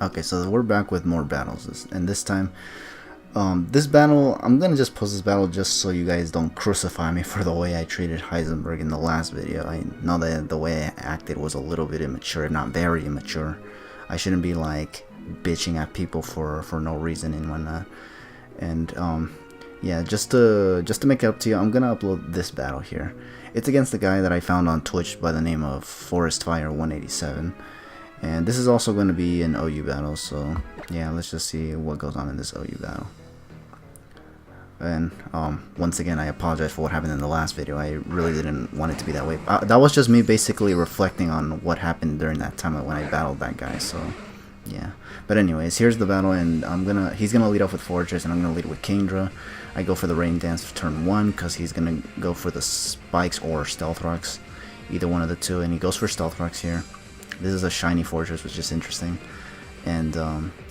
Okay, so we're back with more battles, and this time, this battle, I'm gonna just post this battle just so you guys don't crucify me for the way I treated Heisenberg in the last video. I know that the way I acted was a little bit immature, not very immature. I shouldn't be like bitching at people for no reason and whatnot. And yeah, just to make it up to you, I'm gonna upload this battle here. It's against the guy that I found on Twitch by the name of Forestfire187. And this is also going to be an OU battle, so yeah, let's just see what goes on in this OU battle. And once again, I apologize for what happened in the last video. I really didn't want it to be that way. That was just me basically reflecting on what happened during that time when I battled that guy, so yeah. But anyways, here's the battle, and he's gonna lead off with Fortress, and I'm gonna lead with Kingdra. I go for the Rain Dance for turn 1, because he's gonna go for the Spikes or Stealth Rocks, either one of the two, and he goes for Stealth Rocks here. This is a shiny Fortress, which is interesting. And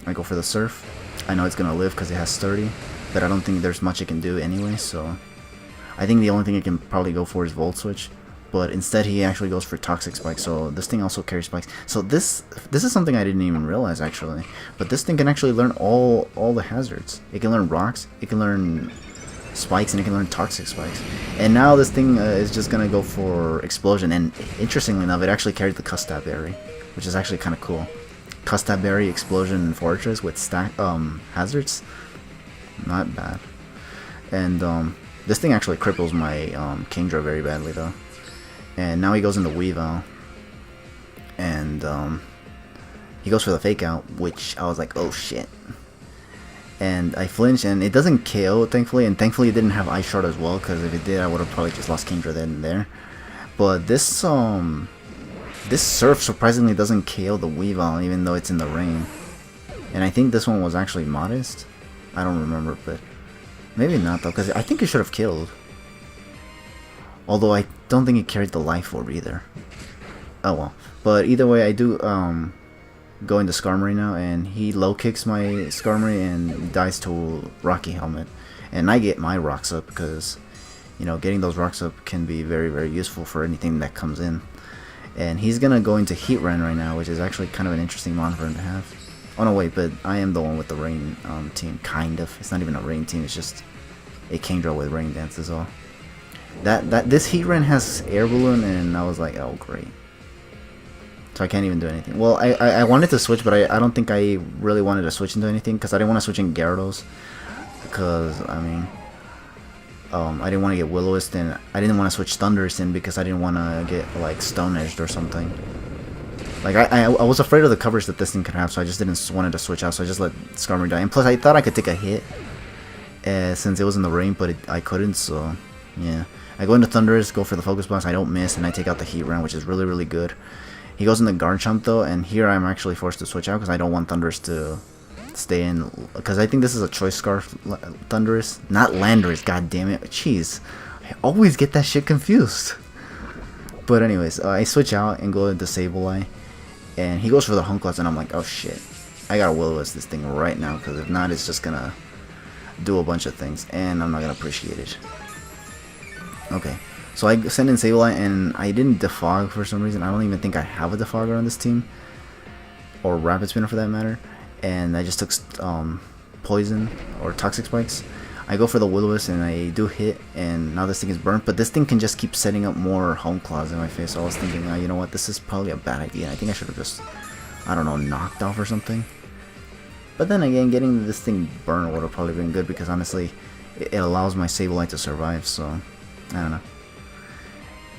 I go for the Surf. I know it's going to live because it has Sturdy, but I don't think there's much it can do anyway, so I think the only thing it can probably go for is Volt Switch. But instead he actually goes for Toxic Spike, so this thing also carries Spikes. So this is something I didn't even realize actually. But this thing can actually learn all the hazards. It can learn Rocks, it can learn Spikes, and it can learn Toxic Spikes. And now this thing is just gonna go for Explosion, and interestingly enough, it actually carried the Custap Berry, which is actually kind of cool. Custap Berry, Explosion, and Fortress with stack hazards, not bad. And this thing actually cripples my Kingdra very badly though. And now he goes into Weavile, and he goes for the Fake Out, which I was like, oh shit. And I flinch, and it doesn't KO, thankfully, and thankfully it didn't have Ice Shard as well, because if it did, I would have probably just lost Kingdra then and there. But this Surf surprisingly doesn't KO the Weavile, even though it's in the rain. And I think this one was actually modest. I don't remember, but maybe not though, because I think it should have killed. Although I don't think it carried the Life Orb either. Oh well. But either way, I do go into Skarmory now, and he low kicks my Skarmory and dies to Rocky Helmet, and I get my rocks up because, you know, getting those rocks up can be very, very useful for anything that comes in. And he's gonna go into Heatran right now, which is actually kind of an interesting mon for him to have. Oh no, wait, but I am the one with the Rain team, kind of. It's not even a Rain team, it's just a Kingdra with Rain Dance is all. This Heatran has Air Balloon, and I was like, oh great. So I can't even do anything. Well, I wanted to switch, but I don't think I really wanted to switch into anything, because I didn't want to switch in Gyarados. Because, I mean, I didn't want to get Will-O-Wisp, and I didn't want to switch Thundurus in because I didn't want to get, like, Stone Edged or something. Like, I was afraid of the coverage that this thing could have, so I just didn't wanted to switch out, so I just let Skarmory die. And plus, I thought I could take a hit, since it was in the rain, but I couldn't, so, yeah. I go into Thundurus, go for the Focus Blast, I don't miss, and I take out the Heatran, which is really, really good. He goes into Garchomp though, and here I'm actually forced to switch out because I don't want Thundurus to stay in, because I think this is a Choice Scarf Thundurus, not Landorus, god damn it. Jeez, I always get that shit confused. But anyways, I switch out and go into Sableye, and he goes for the Hunklots, and I'm like, oh shit, I gotta Will-O-Wisp this thing right now, because if not, it's just gonna do a bunch of things, and I'm not gonna appreciate it. Okay. So I sent in Sableye, and I didn't defog for some reason. I don't even think I have a defogger on this team, or Rapid Spinner for that matter. And I just took Poison or Toxic Spikes. I go for the Will-O-Wisp, and I do hit, and now this thing is burnt. But this thing can just keep setting up more Home Claws in my face. So I was thinking, you know what, this is probably a bad idea. I think I should have just, I don't know, knocked off or something. But then again, getting this thing burnt would have probably been good, because honestly, it allows my Sableye to survive. So I don't know.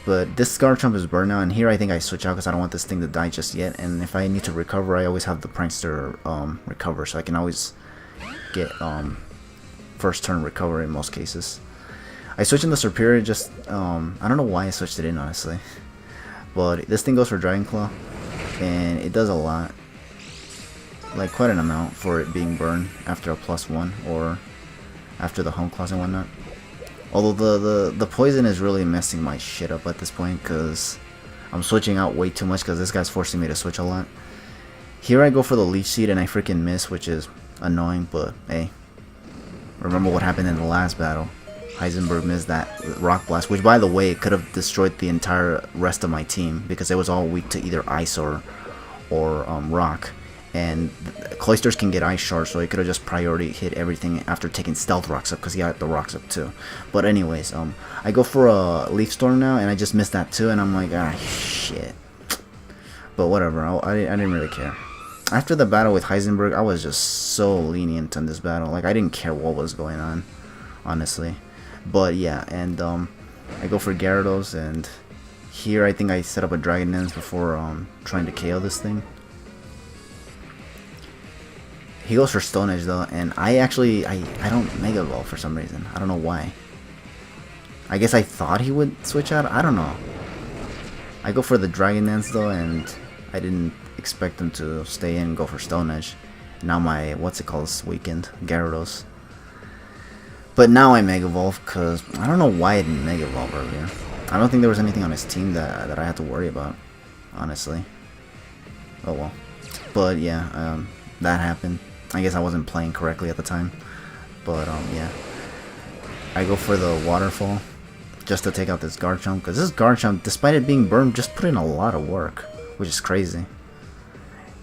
But this Garchomp is burned now, and here I think I switch out because I don't want this thing to die just yet. And if I need to recover, I always have the Prankster recover, so I can always get first turn recover in most cases. I switch in the Serperior, just I don't know why I switched it in, honestly. But this thing goes for Dragon Claw, and it does a lot, like quite an amount for it being burned after a +1 or after the Home Claws and whatnot. Although the poison is really messing my shit up at this point, because I'm switching out way too much because this guy's forcing me to switch a lot. Here I go for the Leech Seed and I freaking miss, which is annoying, but hey. Remember what happened in the last battle. Heisenberg missed that Rock Blast, which by the way could have destroyed the entire rest of my team because it was all weak to either Ice or Rock. and Cloisters can get Ice Shard, so he could have just priority hit everything after taking Stealth Rocks up, because he got the Rocks up too. But anyways, I go for a Leaf Storm now, and I just missed that too, and I'm like, ah, shit. But whatever, I didn't really care. After the battle with Heisenberg, I was just so lenient in this battle. Like, I didn't care what was going on, honestly. But yeah, and I go for Gyarados, and here I think I set up a Dragon Dance before trying to KO this thing. He goes for Stone Edge though, and I don't Mega Evolve for some reason. I don't know why. I guess I thought he would switch out. I don't know. I go for the Dragon Dance though, and I didn't expect him to stay in and go for Stone Edge. Now my, what's it called, is weakened, Gyarados. But now I Mega Evolve, because I don't know why I didn't Mega Evolve earlier. I don't think there was anything on his team that I had to worry about, honestly. Oh well. But yeah, that happened. I guess I wasn't playing correctly at the time. But yeah. I go for the Waterfall just to take out this Garchomp, because this Garchomp, despite it being burned, just put in a lot of work, which is crazy.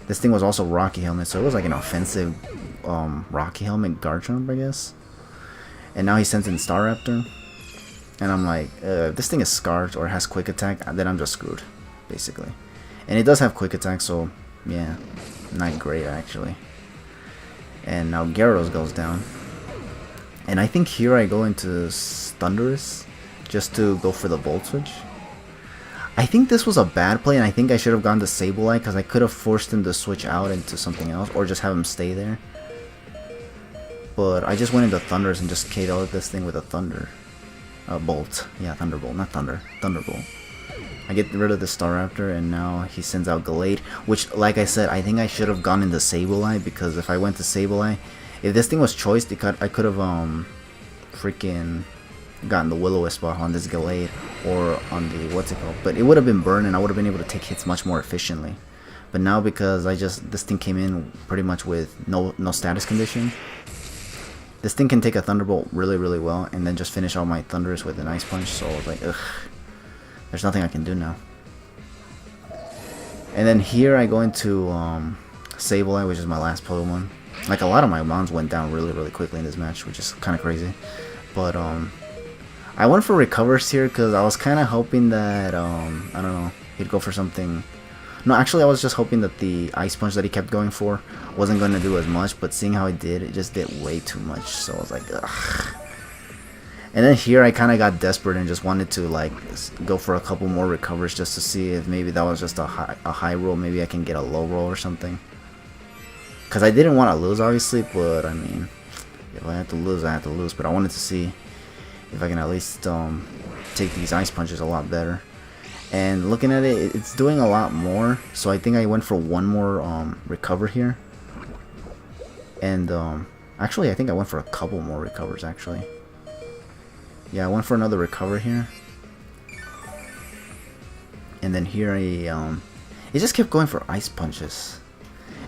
This thing was also Rocky Helmet, so it was like an offensive Rocky Helmet Garchomp, I guess. And now he sends in Staraptor, and I'm like, if this thing is Scarred or has Quick Attack, then I'm just screwed, basically. And it does have Quick Attack, so yeah, not great actually. And now Gyarados goes down, and I think here I go into Thundurus just to go for the Volt Switch. I think this was a bad play, and I think I should have gone to Sableye, because I could have forced him to switch out into something else, or just have him stay there. But I just went into Thundurus and just KO'd this thing with a Bolt. Yeah, Thunderbolt, not Thunder. Thunderbolt. I get rid of the Staraptor, and now he sends out Gallade, which, like I said, I think I should have gone into Sableye, because if I went to Sableye, if this thing was choiced, I could have freaking gotten the Will-O-Wisp on this Gallade, or on the, what's it called, but it would have been burned, and I would have been able to take hits much more efficiently. But now, because this thing came in pretty much with no status condition, this thing can take a Thunderbolt really, really well, and then just finish all my Thundurus with an Ice Punch, so I was like, ugh. There's nothing I can do now. And then here I go into Sableye, which is my last Pokemon. Like, a lot of my mons went down really, really quickly in this match, which is kind of crazy. But I went for Recovers here because I was kind of hoping that, I don't know, he'd go for something. No, actually I was just hoping that the Ice Punch that he kept going for wasn't going to do as much, but seeing how it did, it just did way too much, so I was like, ugh. And then here I kind of got desperate and just wanted to like go for a couple more recovers just to see if maybe that was just a high roll, maybe I can get a low roll or something. Because I didn't want to lose, obviously, but I mean, if I had to lose, I had to lose. But I wanted to see if I can at least take these Ice Punches a lot better. And looking at it, it's doing a lot more, so I think I went for one more recover here. And actually, I think I went for a couple more recovers, actually. Yeah, I went for another recover here. And then here it just kept going for Ice Punches.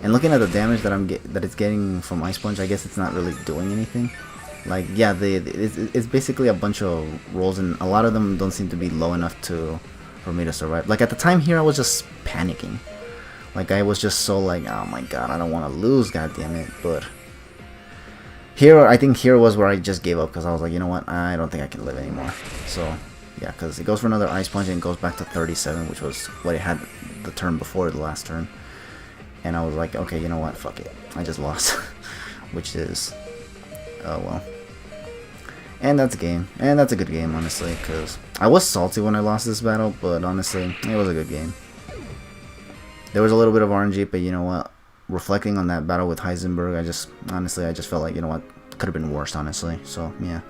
And looking at the damage that it's getting from Ice Punch, I guess it's not really doing anything. Like, yeah, it's basically a bunch of rolls, and a lot of them don't seem to be low enough for me to survive. Like, at the time here, I was just panicking. Like, I was just so like, oh my god, I don't want to lose, goddammit. But here, I think here was where I just gave up, because I was like, you know what, I don't think I can live anymore. So, yeah, because it goes for another Ice Punch and it goes back to 37, which was what it had the turn before the last turn. And I was like, okay, you know what, fuck it. I just lost. Which is, oh well. And that's a game. And that's a good game, honestly, because I was salty when I lost this battle, but honestly, it was a good game. There was a little bit of RNG, but you know what? Reflecting on that battle with Heisenberg, I just felt like, you know what, could have been worse, honestly. So, yeah.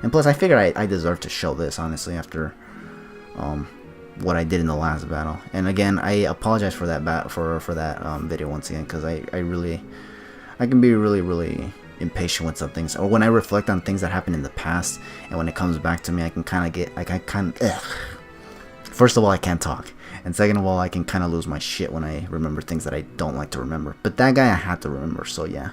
And plus, I figured I deserved to show this, honestly, after what I did in the last battle. And again, I apologize for that video once again, because I can be really impatient with some things, or when I reflect on things that happened in the past, and when it comes back to me, I can kind of get like first of all, I can't talk, and second of all, I can kind of lose my shit when I remember things that I don't like to remember. But that guy I had to remember, so yeah.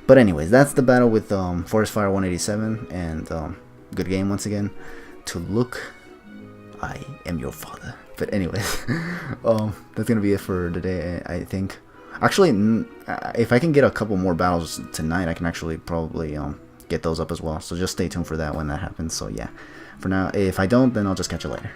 But anyways, that's the battle with Forestfire187, and good game once again. To look, I am your father. But anyways, that's gonna be it for today, I think. Actually, if I can get a couple more battles tonight, I can actually probably get those up as well. So just stay tuned for that when that happens. So yeah, for now, if I don't, then I'll just catch you later.